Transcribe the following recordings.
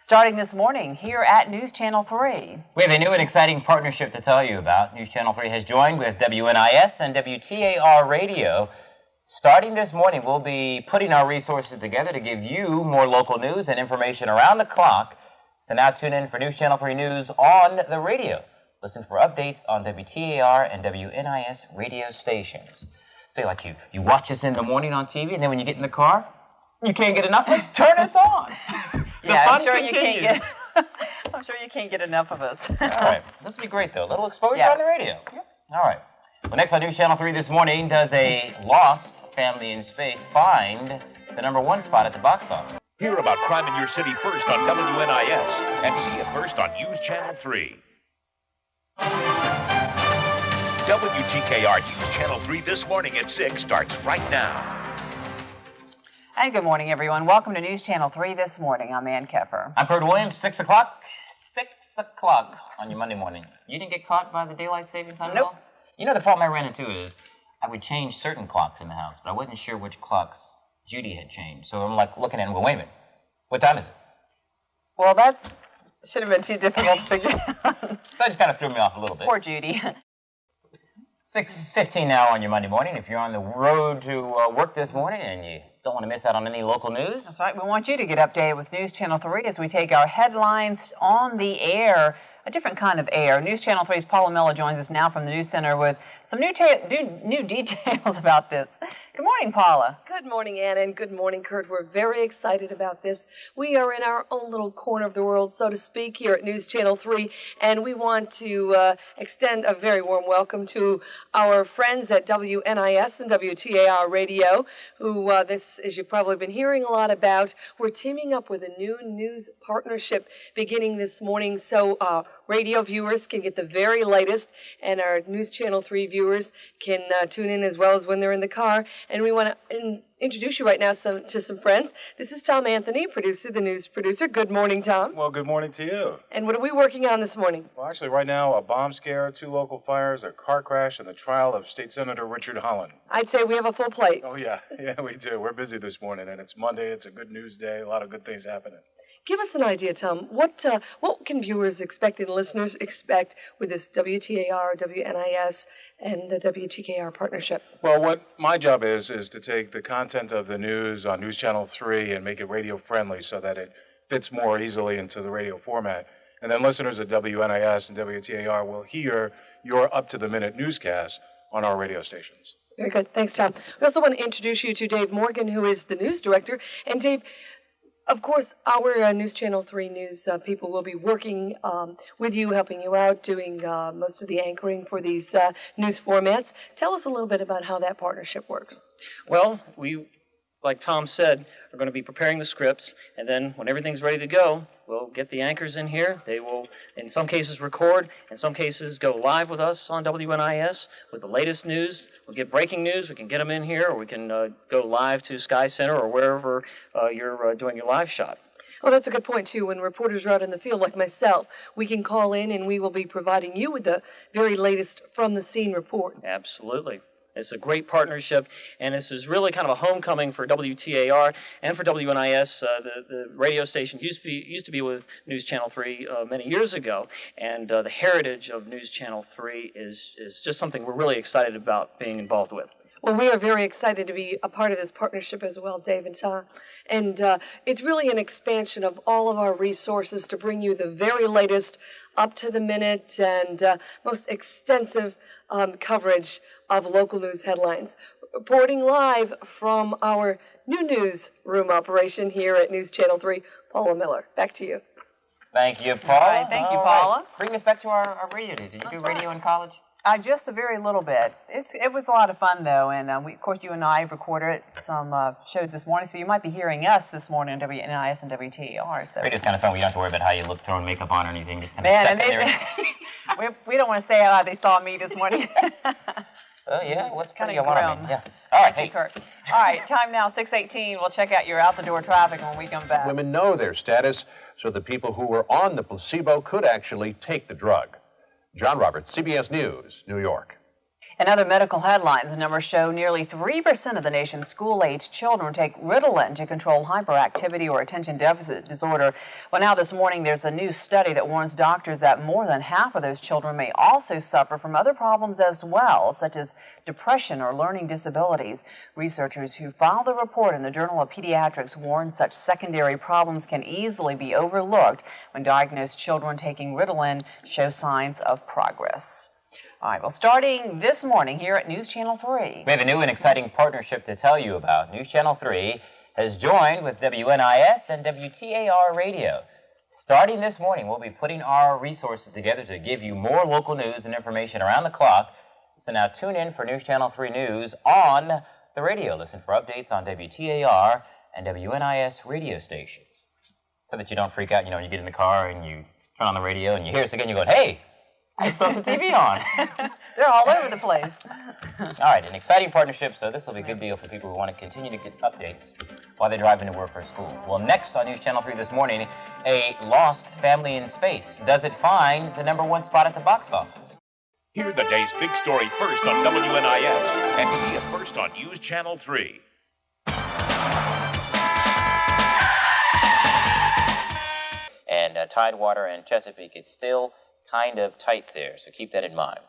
Starting this morning here at News Channel 3. We have a new and exciting partnership to tell you about. News Channel 3 has joined with WNIS and WTKR Radio. Starting this morning, we'll be putting our resources together to give you more local news and information around the clock. So now tune in for News Channel 3 News on the radio. Listen for updates on WTKR and WNIS radio stations. Say like you watch us in the morning on TV, and then when you get in the car, you can't get enough of us, turn us on. Yeah, I'm sure you can't get enough of us. All right. This will be great, though. A little exposure on the radio. Yep. All right. Well, next on News Channel 3 this morning, does a lost family in space find the #1 spot at the box office? Hear about crime in your city first on WNIS and see it first on News Channel 3. WTKR News Channel 3 this morning at 6 starts right now. And good morning, everyone. Welcome to News Channel 3 this morning. I'm Ann Keffer. I'm Kurt Williams. 6 o'clock. 6 o'clock on your Monday morning. You didn't get caught by the daylight saving time at all? You know, the problem I ran into is I would change certain clocks in the house, but I wasn't sure which clocks Judy had changed. So I'm like looking at it and go, wait a minute. What time is it? Well, that should have been too difficult to figure out. So that just kind of threw me off a little bit. Poor Judy. 6:15 now on your Monday morning. If you're on the road to work this morning and you don't want to miss out on any local news. That's right. We want you to get updated with News Channel 3 as we take our headlines on the air, a different kind of air. News Channel 3's Paula Miller joins us now from the News Center with some new details about this. Good morning, Paula. Good morning, Anna, and good morning, Kurt. We're very excited about this. We are in our own little corner of the world, so to speak, here at News Channel 3, and we want to extend a very warm welcome to our friends at WNIS and WTAR Radio, who this, as you've probably been hearing a lot about, we're teaming up with a new news partnership beginning this morning, so radio viewers can get the very latest, and our News Channel 3 viewers can tune in as well as when they're in the car. And we want to introduce you right now to some friends. This is Tom Anthony, producer, the news producer. Good morning, Tom. Well, good morning to you. And what are we working on this morning? Well, actually, right now, a bomb scare, 2 local fires, a car crash, and the trial of State Senator Richard Holland. I'd say we have a full plate. Oh, yeah. Yeah, we do. We're busy this morning, and it's Monday. It's a good news day. A lot of good things happening. Give us an idea, Tom. What can viewers expect and listeners expect with this WTAR, WNIS, and the WTKR partnership? Well, what my job is to take the content of the news on News Channel 3 and make it radio-friendly so that it fits more easily into the radio format. And then listeners at WNIS and WTAR will hear your up-to-the-minute newscast on our radio stations. Very good. Thanks, Tom. We also want to introduce you to Dave Morgan, who is the news director. And Dave, of course, our News Channel 3 news people will be working with you, helping you out, doing most of the anchoring for these news formats. Tell us a little bit about how that partnership works. Well, we, like Tom said, are going to be preparing the scripts, and then when everything's ready to go, we'll get the anchors in here. They will, in some cases, record, in some cases, go live with us on WNIS with the latest news. We'll get breaking news. We can get them in here, or we can go live to Sky Center or wherever you're doing your live shot. Well, that's a good point, too. When reporters are out in the field, like myself, we can call in and we will be providing you with the very latest from-the-scene report. Absolutely. It's a great partnership, and this is really kind of a homecoming for WTAR and for WNIS. The radio station used to be with News Channel 3 many years ago, and the heritage of News Channel 3 is just something we're really excited about being involved with. Well, we are very excited to be a part of this partnership as well, Dave and Tom. And it's really an expansion of all of our resources to bring you the very latest, up-to-the-minute, and most extensive coverage of local news headlines. Reporting live from our new newsroom operation here at News Channel 3, Paula Miller. Back to you. Thank you, Paula. Right, thank you, Paula. Right. Bring us back to our radio days. Did you do radio in college? Just a very little bit. It was a lot of fun, though, and of course, you and I recorded some shows this morning, so you might be hearing us this morning on WNIS and WTAR. So. Radio's kind of fun. We don't have to worry about how you look, throwing makeup on or anything. Just kind of step in there. we don't want to say how they saw me this morning. Oh, yeah? What's kind pretty of alarming? Yeah. All right, hey. Kurt. All right, time now, 6:18. We'll check out your out-the-door traffic when we come back. Women know their status, so the people who were on the placebo could actually take the drug. John Roberts, CBS News, New York. In other medical headlines, the numbers show nearly 3% of the nation's school-aged children take Ritalin to control hyperactivity or attention deficit disorder. Well, now this morning, there's a new study that warns doctors that more than half of those children may also suffer from other problems as well, such as depression or learning disabilities. Researchers who filed the report in the Journal of Pediatrics warn such secondary problems can easily be overlooked when diagnosed children taking Ritalin show signs of progress. All right, well, starting this morning here at News Channel 3. We have a new and exciting partnership to tell you about. News Channel 3 has joined with WNIS and WTAR Radio. Starting this morning, we'll be putting our resources together to give you more local news and information around the clock. So now tune in for News Channel 3 News on the radio. Listen for updates on WTAR and WNIS radio stations so that you don't freak out, when you get in the car and you turn on the radio and you hear us again, you're going, hey, I just left the TV on. They're all over the place. All right, an exciting partnership, so this will be a good deal for people who want to continue to get updates while they're driving to work or school. Well, next on News Channel 3 this morning, a lost family in space. Does it find the #1 spot at the box office? Hear the day's big story first on WNIS and see it first on News Channel 3. And Tidewater and Chesapeake, it's still kind of tight there, so keep that in mind.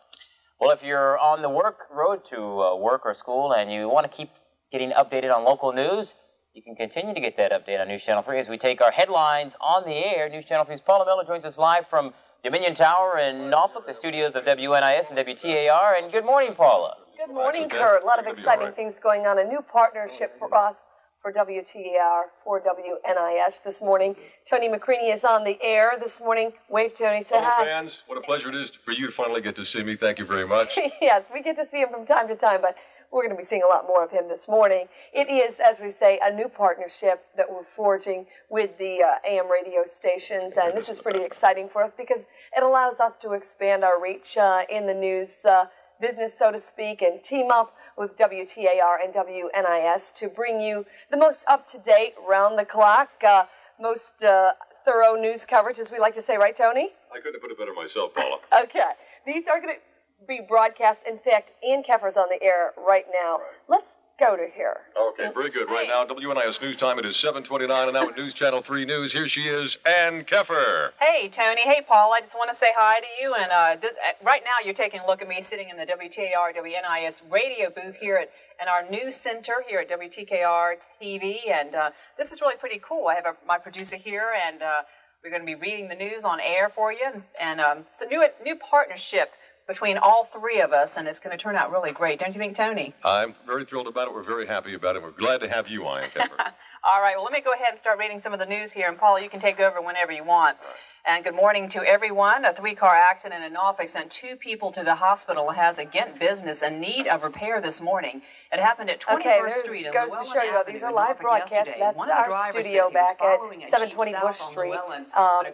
Well, if you're on the road to work or school and you want to keep getting updated on local news, you can continue to get that update on News Channel 3 as we take our headlines on the air. News Channel 3's Paula Miller joins us live from Dominion Tower in Norfolk, the studios of WNIS and WTAR. And good morning, Paula. Good morning, Kurt. A lot of exciting things going on. A new partnership for us, for WTAR, for WNIS this morning. Tony McCreaney is on the air this morning. Wave, Tony. Say hi. Fans, what a pleasure it is for you to finally get to see me. Thank you very much. Yes, we get to see him from time to time, but we're going to be seeing a lot more of him this morning. It is, as we say, a new partnership that we're forging with the AM radio stations, and this is pretty exciting for us because it allows us to expand our reach in the news business, so to speak, and team up with WTAR and WNIS to bring you the most up-to-date, round-the-clock, most thorough news coverage, as we like to say, right, Tony? I couldn't have put it better myself, Paula. Okay. These are going to be broadcast. In fact, Ian Keffer's on the air right now. Let's go to here. Okay, very good. Right now, WNIS News Time, it is 7:29, and now at News Channel 3 News, here she is, Ann Keffer. Hey, Tony. Hey, Paul. I just want to say hi to you. And right now, you're taking a look at me sitting in the WTAR WNIS radio booth here at our news center here at WTKR TV. And this is really pretty cool. I have my producer here, and we're going to be reading the news on air for you. And it's a new partnership between all three of us, and it's going to turn out really great. Don't you think, Tony? I'm very thrilled about it. We're very happy about it. We're glad to have you, Ann Keffer. All right, well, let me go ahead and start reading some of the news here, and Paula, you can take over whenever you want. And good morning to everyone. A 3-car accident in Norfolk sent 2 people to the hospital as a Ghent business in need of repair this morning. It happened at 21st Street. Okay, goes to show you, these are live broadcasts. That's our studio back at 720 Bush Street.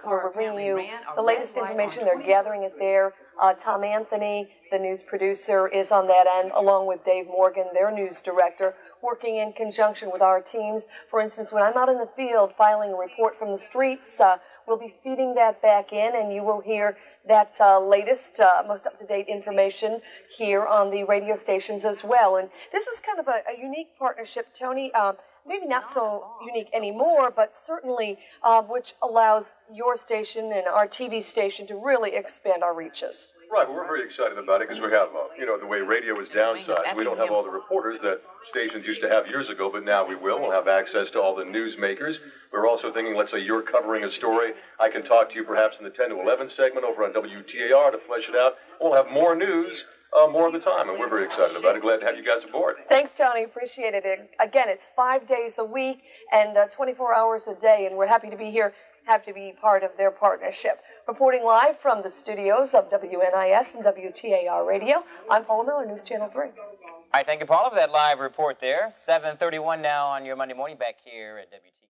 We're bringing you the latest information. They're gathering it there. Tom Anthony, the news producer, is on that end, along with Dave Morgan, their news director, working in conjunction with our teams. For instance, when I'm out in the field filing a report from the streets, we'll be feeding that back in, and you will hear that latest, most up-to-date information here on the radio stations as well. And this is kind of a unique partnership, Tony. Maybe not so unique anymore, but certainly which allows your station and our TV station to really expand our reaches. Right, well, we're very excited about it because we have, the way radio is downsized. We don't have all the reporters that stations used to have years ago, but now we will. We'll have access to all the newsmakers. We're also thinking, let's say you're covering a story. I can talk to you perhaps in the 10 to 11 segment over on WTAR to flesh it out. We'll have more news more of the time, and we're very excited about it. Glad to have you guys aboard. Thanks, Tony. Appreciate it. Again, it's 5 days a week and 24 hours a day, and we're happy to be here, happy to be part of their partnership. Reporting live from the studios of WNIS and WTAR Radio, I'm Paula Miller, News Channel 3. All right, thank you, Paula, for that live report there. 7:31 now on your Monday morning back here at WTKR.